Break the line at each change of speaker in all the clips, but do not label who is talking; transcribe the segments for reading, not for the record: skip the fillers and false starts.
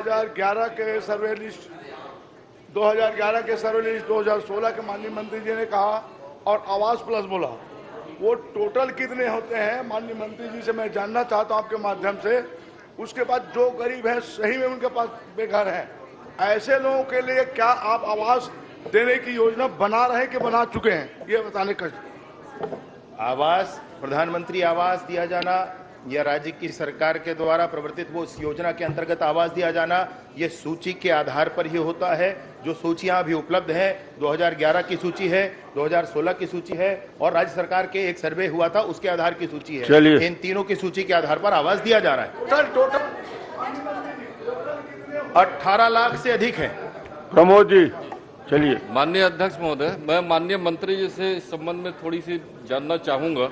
2011 के सर्वे लिस्ट 2011 के सर्वे लिस्ट 2016 के माननीय मंत्री जी ने कहा और आवास प्लस बोला, वो टोटल कितने होते हैं माननीय मंत्री जी से मैं जानना चाहता हूं आपके माध्यम से। उसके बाद जो गरीब हैं सही में उनके पास बेघर हैं, ऐसे लोगों के लिए क्या आप आवास देने की योजना बना रहे हैं कि बना चुके हैं, ये बताने का।
आवास, प्रधानमंत्री आवास दिया जाना या राज्य की सरकार के द्वारा प्रवर्तित वो उस योजना के अंतर्गत आवास दिया जाना, ये सूची के आधार पर ही होता है। जो सूचियां अभी उपलब्ध है 2011 की सूची है, 2016 की सूची है और राज्य सरकार के एक सर्वे हुआ था उसके आधार की सूची है। इन तीनों की सूची के आधार पर आवास दिया जा रहा है।
टोटल
18 लाख से अधिक है।
प्रमोद जी चलिए।
माननीय अध्यक्ष महोदय, मैं माननीय मंत्री जी से इस संबंध में थोड़ी सी जानना चाहूंगा।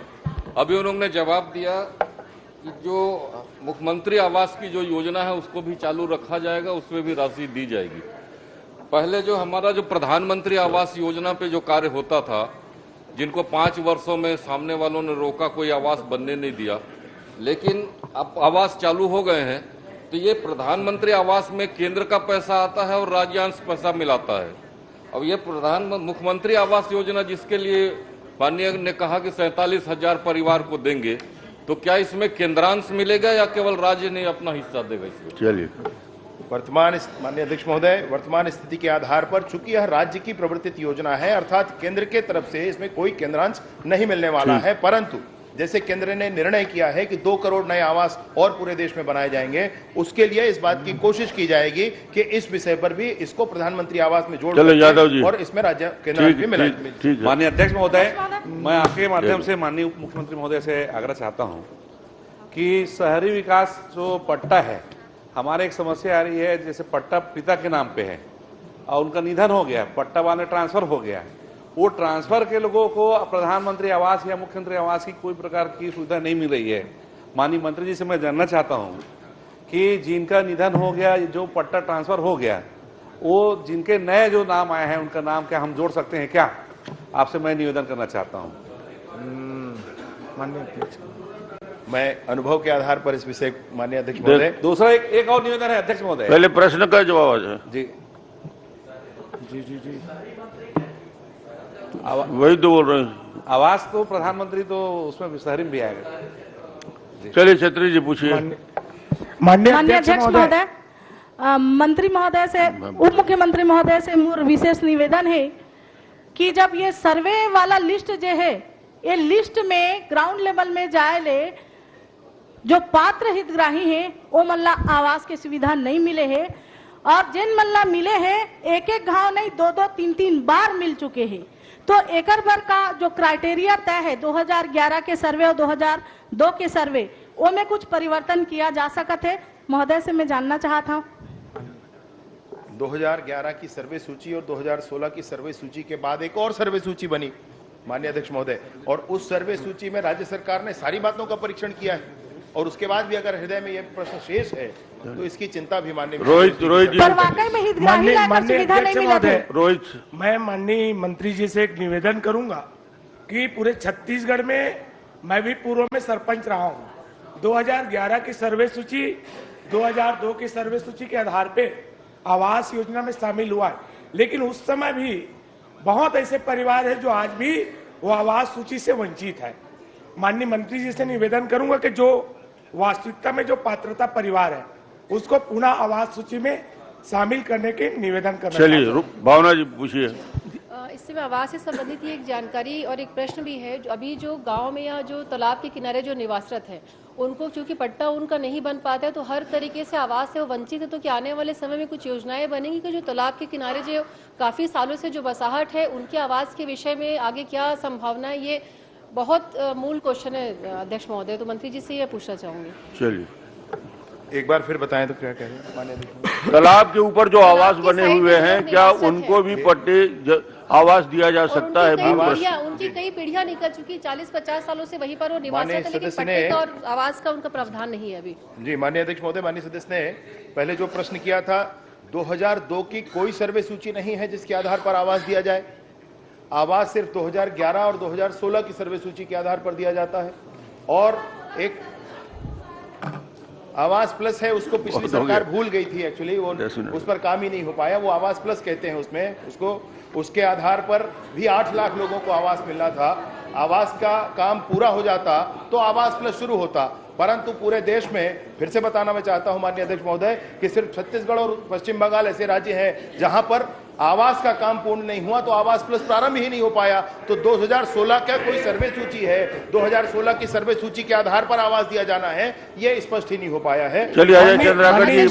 अभी उन्होंने जवाब दिया कि जो मुख्यमंत्री आवास की जो योजना है उसको भी चालू रखा जाएगा, उसमें भी राशि दी जाएगी। पहले जो हमारा जो प्रधानमंत्री आवास योजना पे जो कार्य होता था, जिनको 5 वर्षों में सामने वालों ने रोका, कोई आवास बनने नहीं दिया, लेकिन अब आवास चालू हो गए हैं, तो ये प्रधानमंत्री आवास में केंद्र का पैसा आता है और राज्यांश पैसा मिलाता है। अब ये मुख्यमंत्री आवास योजना जिसके लिए माननीय ने कहा कि 47,000 परिवार को देंगे, तो क्या इसमें केंद्रांश मिलेगा या केवल राज्य ने अपना हिस्सा देगा इसमें?
चलिए।
माननीय अध्यक्ष महोदय, वर्तमान स्थिति के आधार पर चूंकि यह राज्य की प्रवर्तित योजना है, अर्थात केंद्र के तरफ से इसमें कोई केंद्रांश नहीं मिलने वाला है, परंतु जैसे केंद्र ने निर्णय किया है कि 2 करोड़ नए आवास और पूरे देश में बनाए जाएंगे, उसके लिए इस बात की कोशिश की जाएगी कि इस विषय पर भी इसको प्रधानमंत्री आवास में जोड़ और इसमें राज्य केंद्र भी मिला।
माननीय अध्यक्ष महोदय, मैं आपके माध्यम से माननीय उप मुख्यमंत्री महोदय से आग्रह चाहता हूं कि शहरी विकास जो पट्टा है, हमारे एक समस्या आ रही है, जैसे पट्टा पिता के नाम पे है और उनका निधन हो गया, पट्टा वाले ट्रांसफर हो गया, वो ट्रांसफर के लोगों को प्रधानमंत्री आवास या मुख्यमंत्री आवास की कोई प्रकार की सुविधा नहीं मिल रही है। माननीय मंत्री जी से मैं जानना चाहता हूं कि जिनका निधन हो गया, जो पट्टा ट्रांसफर हो गया, वो जिनके नए जो नाम आए हैं उनका नाम क्या हम जोड़ सकते हैं क्या? आपसे मैं निवेदन करना चाहता हूँ।
माननीय अध्यक्ष, मैं अनुभव के आधार पर इस विषय माननीय अध्यक्ष महोदय।
दूसरा एक और निवेदन है अध्यक्ष महोदय।
पहले प्रश्न का जवाब है
जी
जी जी जी वही तो बोल रहे हैं।
आवास तो प्रधानमंत्री तो उसमें शहरी में भी आएगा।
चलिए छत्री जी पूछिए।
माननीय अध्यक्ष महोदय, मंत्री महोदय से, उप मुख्यमंत्री महोदय से मोर विशेष निवेदन है कि जब ये सर्वे वाला लिस्ट जो है, ये लिस्ट में ग्राउंड लेवल में जाए ले जो पात्र हितग्राही हैं वो मल्ला आवास की सुविधा नहीं मिले हैं और जिन मल्ला मिले हैं एक घाव नहीं 2-2, 3-3 बार मिल चुके हैं। तो एकर भर का जो क्राइटेरिया तय है 2011 के सर्वे और 2002 के सर्वे, वो में कुछ परिवर्तन किया जा सकत है, महोदय से मैं जानना चाहता हूँ।
2011 की सर्वे सूची और 2016 की सर्वे सूची के बाद एक और सर्वे सूची बनी माननीय अध्यक्ष महोदय, और उस सर्वे सूची में राज्य सरकार ने सारी बातों का परीक्षण किया है और उसके बाद भी अगर हृदय में यह प्रश्न शेष है तो इसकी चिंता भी माननीय
रोहित
रोहित, मैं माननीय मंत्री जी से एक निवेदन करूंगा कि पूरे छत्तीसगढ़ में मैं भी पूर्व में सरपंच रहा हूं। 2011 की सर्वे सूची, 2002 की सर्वे सूची के आधार पे आवास योजना में शामिल हुआ है, लेकिन उस समय भी बहुत ऐसे परिवार है जो आज भी वो आवास सूची से वंचित है। माननीय मंत्री जी से निवेदन करूंगा कि जो वास्तविकता में जो पात्रता परिवार है उसको पुनः आवास सूची में शामिल करने के निवेदन करना।
चलिए भावना जी पूछिए।
इससे में आवास से संबंधित एक जानकारी और एक प्रश्न भी है। अभी जो गांव में या जो तालाब के किनारे जो निवासरत है, उनको चूंकि पट्टा उनका नहीं बन पाता है तो हर तरीके से आवास से वो वंचित है। तो क्या आने वाले समय में कुछ योजनाएं बनेंगी कि जो तालाब के किनारे जो काफी सालों से जो बसाहट है उनके आवास के विषय में आगे क्या संभावना है? ये बहुत मूल क्वेश्चन है अध्यक्ष महोदय, तो मंत्री जी से ये पूछना चाहूंगी।
चलिए
एक बार फिर बताएं तो क्या कह रहे हैं माननीय अध्यक्ष?
तालाब के ऊपर जो आवास बने हुए हैं, क्या उनको भी पट्टे आवास दिया जा सकता है?
उनकी कई पीढ़ियां निकल चुकी, 40-50 सालों से वहीं पर वो निवास है, लेकिन पट्टे का और आवास का उनका प्रावधान नहीं है अभी। जी
माननीय अध्यक्ष महोदय, माननीय सदस्य ने पहले जो प्रश्न किया था, 2002 की कोई सर्वे सूची नहीं है जिसके आधार पर आवास दिया जाए। आवास सिर्फ 2011 और 2016 की सर्वे सूची के आधार पर दिया जाता है। और एक आवास प्लस है उसको पिछली
बहुत हो
सरकार
गया।
भूल गई थी एक्चुअली, वो
सुनिए।
उस पर काम ही नहीं हो पाया। वो आवास प्लस कहते हैं उसमें उसको, उसके आधार पर भी 8 लाख लोगों को आवास मिलना था। आवास का काम पूरा हो जाता तो आवास प्लस शुरू होता, परंतु पूरे देश में फिर से बताना मैं चाहता हूं माननीय अध्यक्ष महोदय कि सिर्फ छत्तीसगढ़ और पश्चिम बंगाल ऐसे राज्य हैं जहां पर आवास का काम पूर्ण नहीं हुआ, तो आवास प्लस प्रारंभ ही नहीं हो पाया। तो 2016 का कोई सर्वे सूची है, 2016 की सर्वे सूची के आधार पर आवास दिया जाना है, ये स्पष्ट ही नहीं हो पाया है।
चलिए अजय चंद्राकर जी,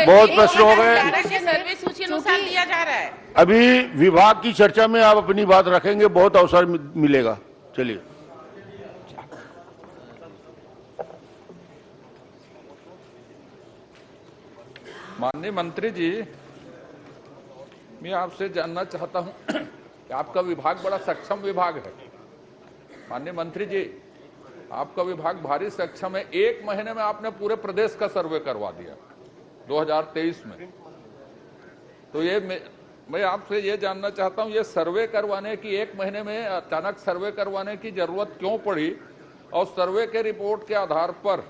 बहुत प्रश्न हो गए।
सर्वे सूची अनुसार दिया जा रहा है।
अभी विभाग की चर्चा में आप अपनी बात रखेंगे, बहुत अवसर मिलेगा। चलिए।
माननीय मंत्री जी, मैं आपसे जानना चाहता हूं कि आपका विभाग बड़ा सक्षम विभाग है। माननीय मंत्री जी, आपका विभाग भारी सक्षम है। 1 महीने में आपने पूरे प्रदेश का सर्वे करवा दिया 2023 में। तो ये मैं आपसे ये जानना चाहता हूं, ये सर्वे करवाने की 1 महीने में अचानक सर्वे करवाने की जरूरत क्यों पड़ी, और सर्वे के रिपोर्ट के आधार पर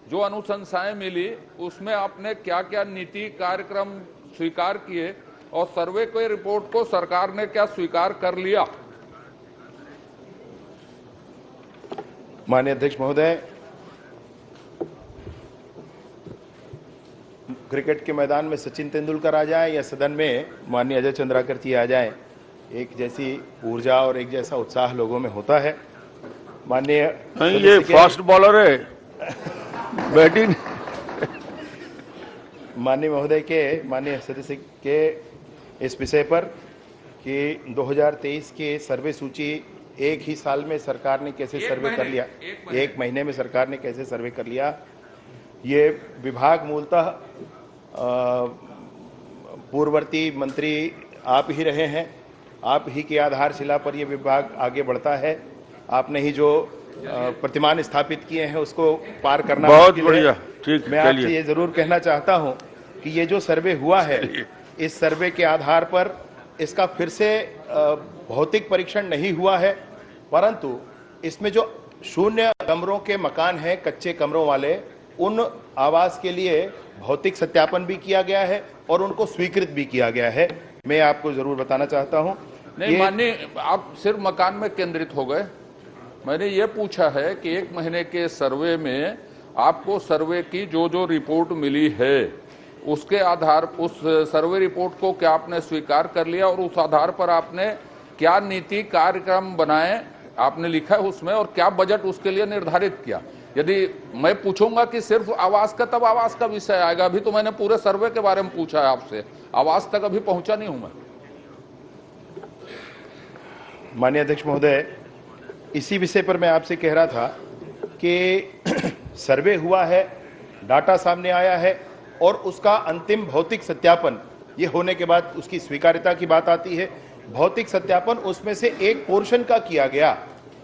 जो अनुशंसाएं मिली उसमें आपने क्या क्या नीति कार्यक्रम स्वीकार किए, और सर्वे के रिपोर्ट को सरकार ने क्या स्वीकार कर लिया?
माननीय अध्यक्ष महोदय, क्रिकेट के मैदान में सचिन तेंदुलकर आ जाए या सदन में माननीय अजय चंद्राकर जी आ जाए, एक जैसी ऊर्जा और एक जैसा उत्साह लोगों में होता है। माननीय
नहीं, ये फास्ट बॉलर है, बैटिंग।
माननीय महोदय के, माननीय सदस्य के इस विषय पर कि 2023 के सर्वे सूची एक ही साल में सरकार ने कैसे सर्वे कर लिया, 1 महीने में सरकार ने कैसे सर्वे कर लिया, ये विभाग मूलतः पूर्ववर्ती मंत्री आप ही रहे हैं, आप ही के आधारशिला पर यह विभाग आगे बढ़ता है। आपने ही जो प्रतिमान स्थापित किए हैं उसको पार करना
बहुत बढ़िया। ठीक,
मैं आपसे ये जरूर कहना चाहता हूं कि ये जो सर्वे हुआ है, इस सर्वे के आधार पर इसका फिर से भौतिक परीक्षण नहीं हुआ है, परंतु इसमें जो 0 कमरों के मकान हैं, कच्चे कमरों वाले, उन आवास के लिए भौतिक सत्यापन भी किया गया है और उनको स्वीकृत भी किया गया है। मैं आपको जरूर बताना चाहता हूं।
नहीं माननीय, आप सिर्फ मकान में केंद्रित हो गए। मैंने ये पूछा है कि 1 महीने के सर्वे में आपको सर्वे की जो जो रिपोर्ट मिली है उसके आधार, उस सर्वे रिपोर्ट को क्या आपने स्वीकार कर लिया, और उस आधार पर आपने क्या नीति कार्यक्रम बनाए, आपने लिखा है उसमें, और क्या बजट उसके लिए निर्धारित किया? यदि मैं पूछूंगा कि सिर्फ आवास का, तब आवास का विषय आएगा। अभी तो मैंने पूरे सर्वे के बारे में पूछा है आपसे, आवास तक अभी पहुंचा नहीं हूं मैं।
माननीय अध्यक्ष महोदय, इसी विषय पर मैं आपसे कह रहा था कि सर्वे हुआ है, डाटा सामने आया है, और उसका अंतिम भौतिक सत्यापन ये होने के बाद उसकी स्वीकार्यता की बात आती है। भौतिक सत्यापन उसमें से एक पोर्शन का किया गया,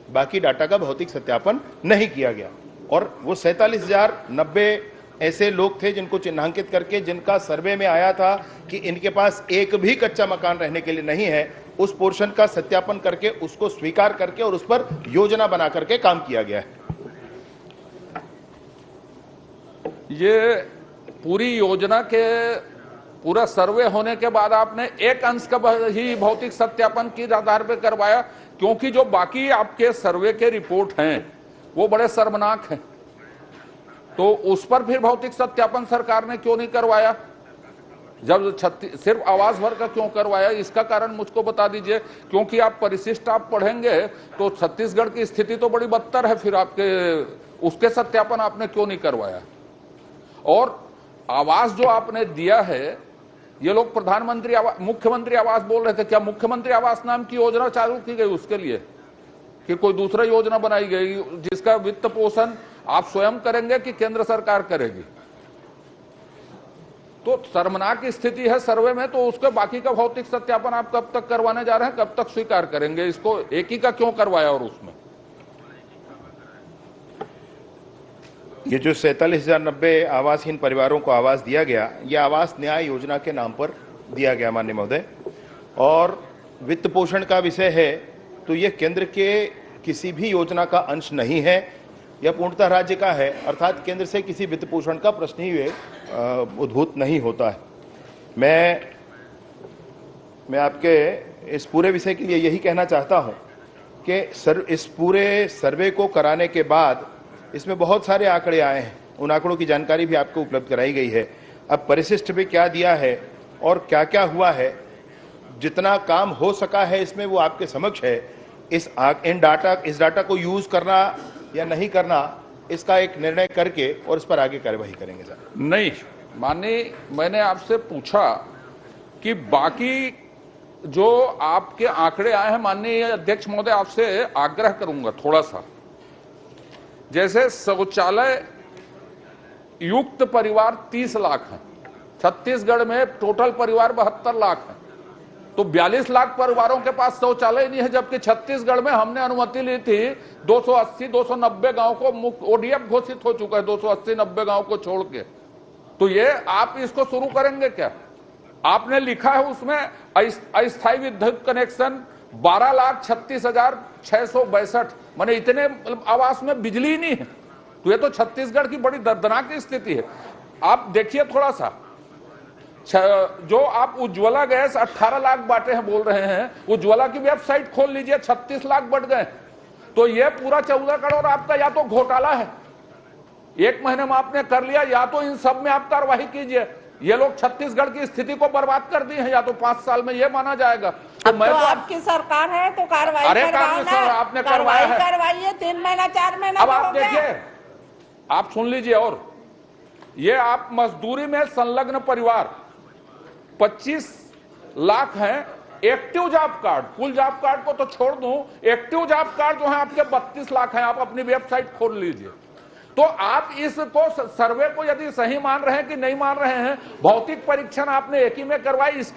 बाकी डाटा का भौतिक सत्यापन नहीं किया गया। और वो 47,090 ऐसे लोग थे जिनको चिन्हांकित करके, जिनका सर्वे में आया था कि इनके पास एक भी कच्चा मकान रहने के लिए नहीं है, उस पोर्शन का सत्यापन करके, उसको स्वीकार करके और उस पर योजना बना करके काम किया गया है।
ये पूरी योजना के पूरा सर्वे होने के बाद आपने एक अंश का ही भौतिक सत्यापन के आधार पर करवाया, क्योंकि जो बाकी आपके सर्वे के रिपोर्ट हैं वो बड़े शर्मनाक हैं। तो उस पर फिर भौतिक सत्यापन सरकार ने क्यों नहीं करवाया? जब सिर्फ आवास भर का क्यों करवाया, इसका कारण मुझको बता दीजिए। क्योंकि आप परिशिष्ट आप पढ़ेंगे तो छत्तीसगढ़ की स्थिति तो बड़ी बदतर है, फिर आपके उसके सत्यापन आपने क्यों नहीं करवाया? और आवास जो आपने दिया है, ये लोग प्रधानमंत्री आवास, मुख्यमंत्री आवास बोल रहे थे, क्या मुख्यमंत्री आवास नाम की योजना चालू की गई उसके लिए, कि कोई दूसरा योजना बनाई गई जिसका वित्त पोषण आप स्वयं करेंगे कि केंद्र सरकार करेगी? तो शर्मनाक स्थिति है सर्वे में। तो उसके बाकी का भौतिक सत्यापन आप कब तक करवाने जा रहे हैं, कब तक स्वीकार करेंगे? इसको एक ही का क्यों करवाया? और उसमें
ये जो 47,090 आवासहीन परिवारों को आवास दिया गया, ये आवास न्याय योजना के नाम पर दिया गया माननीय महोदय। और वित्त पोषण का विषय है तो ये केंद्र के किसी भी योजना का अंश नहीं है। यह पूर्णतः राज्य का है, अर्थात केंद्र से किसी वित्त पोषण का प्रश्न ही उद्भूत नहीं होता है। मैं आपके इस पूरे विषय के लिए यही कहना चाहता हूं कि इस पूरे सर्वे को कराने के बाद इसमें बहुत सारे आंकड़े आए हैं, उन आंकड़ों की जानकारी भी आपको उपलब्ध कराई गई है। अब परिशिष्ट में क्या दिया है और क्या क्या हुआ है, जितना काम हो सका है इसमें वो आपके समक्ष है। इस डाटा को यूज करना या नहीं करना, इसका एक निर्णय करके और इस पर आगे कार्यवाही करेंगे सर।
नहीं माननीय, मैंने आपसे पूछा कि बाकी जो आपके आंकड़े आए हैं, माननीय अध्यक्ष महोदय आपसे आग्रह करूंगा थोड़ा सा, जैसे शौचालय युक्त परिवार 30 लाख हैं, छत्तीसगढ़ में टोटल परिवार 72 लाख हैं, तो 42 लाख परिवारों के पास शौचालय नहीं है, जबकि छत्तीसगढ़ में हमने अनुमति ली थी 280-290 गांव को मुक्त ओडीएफ घोषित हो चुका है, 280-90 गांव को छोड़ के। तो ये आप इसको शुरू करेंगे क्या? आपने लिखा है उसमें अस्थायी विद्युत कनेक्शन 12,36,662, माने इतने आवास में बिजली ही नहीं है। तो ये तो छत्तीसगढ़ की बड़ी दर्दनाक स्थिति है। आप देखिए थोड़ा सा, जो आप उज्ज्वला गैस 18 लाख बांटे हैं बोल रहे हैं, उज्ज्वला की वेबसाइट खोल लीजिए, 36 लाख बढ़ गए। तो ये पूरा 14 करोड़ आपका या तो घोटाला है, 1 महीने में आपने कर लिया, या तो इन सब में आप कार्रवाई कीजिए। ये लोग छत्तीसगढ़ की स्थिति को बर्बाद कर दिए हैं, या तो 5 साल में ये माना जाएगा।
तो मैं तो आपकी सरकार है तो कार्रवाई करवाओ ना,
आपने करवाया है,
करवाइए 3 महीना 4 महीना।
अब आप देखिए, आप सुन लीजिए, और ये आप मजदूरी में संलग्न परिवार 25 लाख हैं, एक्टिव जॉब कार्ड, कुल जॉब कार्ड को तो छोड़ दूं, एक्टिव जॉब कार्ड जो है आपके 32 लाख हैं। आप अपनी वेबसाइट खोल लीजिए। तो आप इसको सर्वे को यदि सही मान रहे हैं कि नहीं मान रहे हैं, भौतिक परीक्षण आपने एक ही में करवाई, इस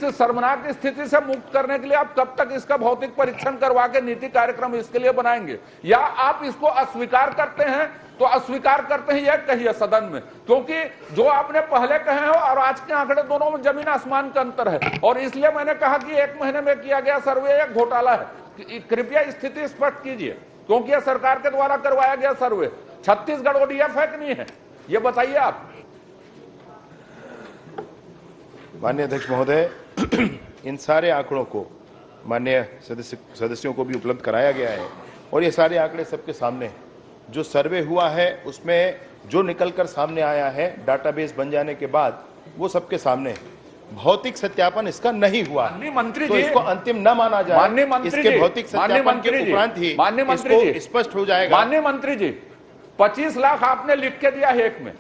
शर्मनाक स्थिति से मुक्त करने के लिए आप कब तक इसका भौतिक परीक्षण करवा के नीति कार्यक्रम इसके लिए बनाएंगे? या आप इसको अस्वीकार करते हैं तो अस्वीकार करते हैं, यह कहिए सदन में, क्योंकि जो आपने पहले कहे हो और आज के आंकड़े दोनों में जमीन आसमान का अंतर है। और इसलिए मैंने कहा कि 1 महीने में किया गया सर्वे एक घोटाला है। कृपया स्थिति स्पष्ट कीजिए, क्योंकि यह सरकार के द्वारा करवाया गया सर्वे। छत्तीसगढ़ ओडीएफ है कि नहीं है, ये बताइए आप।
माननीय अध्यक्ष महोदय, इन सारे आंकड़ों को माननीय सदस्यों को भी उपलब्ध कराया गया है और ये सारे आंकड़े सबके सामने हैं। जो सर्वे हुआ है उसमें जो निकलकर सामने आया है डाटाबेस बन जाने के बाद, वो सबके सामने है। भौतिक सत्यापन इसका नहीं हुआ,
मंत्री
तो
जी,
इसको अंतिम न माना जाए। इसके भौतिक सत्यापन के उपरांत ही इसको स्पष्ट हो जाएगा।
माननीय मंत्री जी, 25 लाख आपने लिख के दिया है एक में,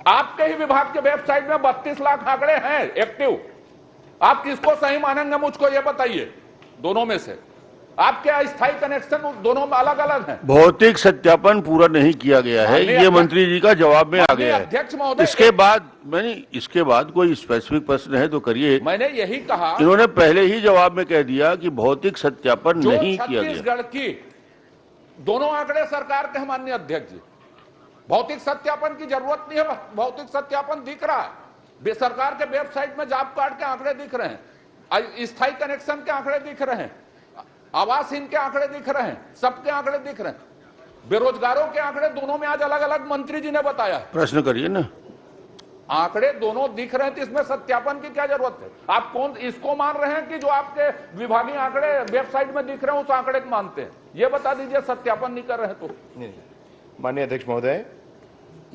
आपके ही विभाग के वेबसाइट में 32 लाख आंकड़े हैं एक्टिव। आप किसको सही मानेंगे, मुझको ये बताइए। दोनों में से आपके अस्थायी कनेक्शन दोनों में अलग अलग हैं।
भौतिक सत्यापन पूरा नहीं किया गया है, ये मंत्री जी का जवाब में आ गया है।
अध्यक्ष महोदय,
इसके बाद कोई स्पेसिफिक प्रश्न है तो करिए।
मैंने यही कहा,
इन्होंने पहले ही जवाब में कह दिया कि भौतिक सत्यापन नहीं किया गया।
छत्तीसगढ़ की दोनों आंकड़े सरकार के, माननीय अध्यक्ष जी, भौतिक सत्यापन की जरूरत नहीं है। भौतिक सत्यापन दिख रहा है, सरकार के वेबसाइट में जॉब कार्ड के आंकड़े दिख रहे हैं, स्थायी कनेक्शन के आंकड़े दिख रहे हैं, आवासहीन के आंकड़े दिख रहे हैं, सबके आंकड़े दिख रहे हैं, बेरोजगारों के आंकड़े दोनों में आज अलग अलग मंत्री जी ने बताया।
प्रश्न करिए ना।
आंकड़े दोनों दिख रहे हैं, तो इसमें सत्यापन की क्या जरूरत है? आप कौन इसको मान रहे हैं कि जो आपके विभागीय आंकड़े वेबसाइट में दिख रहे हैं उस आंकड़े को मानते हैं? ये बता दीजिए, सत्यापन नहीं कर रहे हैं तो।
माननीय अध्यक्ष महोदय,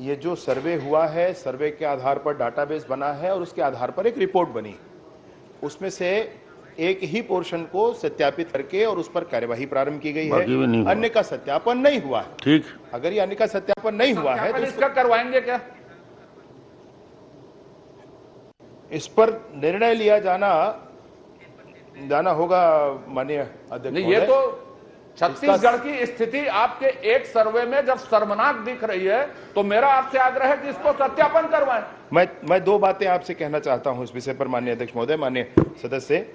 ये जो सर्वे हुआ है, सर्वे के आधार पर डाटाबेस बना है और उसके आधार पर एक रिपोर्ट बनी, उसमें से एक ही पोर्शन को सत्यापित करके और उस पर कार्यवाही प्रारंभ की गई है। अन्य का सत्यापन नहीं हुआ है।
ठीक,
अगर ये अन्य का सत्यापन नहीं हुआ है तो
इसका करवाएंगे क्या?
इस पर निर्णय लिया जाना होगा माननीय अध्यक्ष।
ये तो छत्तीसगढ़ की स्थिति आपके एक सर्वे में जब शर्मनाक दिख रही है, तो मेरा आपसे आग्रह है कि इसको सत्यापन करवाएं।
मैं 2 बातें आपसे कहना चाहता हूं इस विषय पर माननीय अध्यक्ष महोदय, माननीय सदस्य।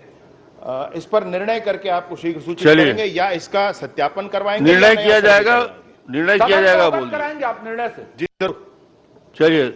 इस पर निर्णय करके आप सूचित करेंगे या इसका सत्यापन करवाएंगे?
निर्णय किया जाएगा, बोल
कराएंगे आप निर्णय से।
जी जरूर।
चलिए।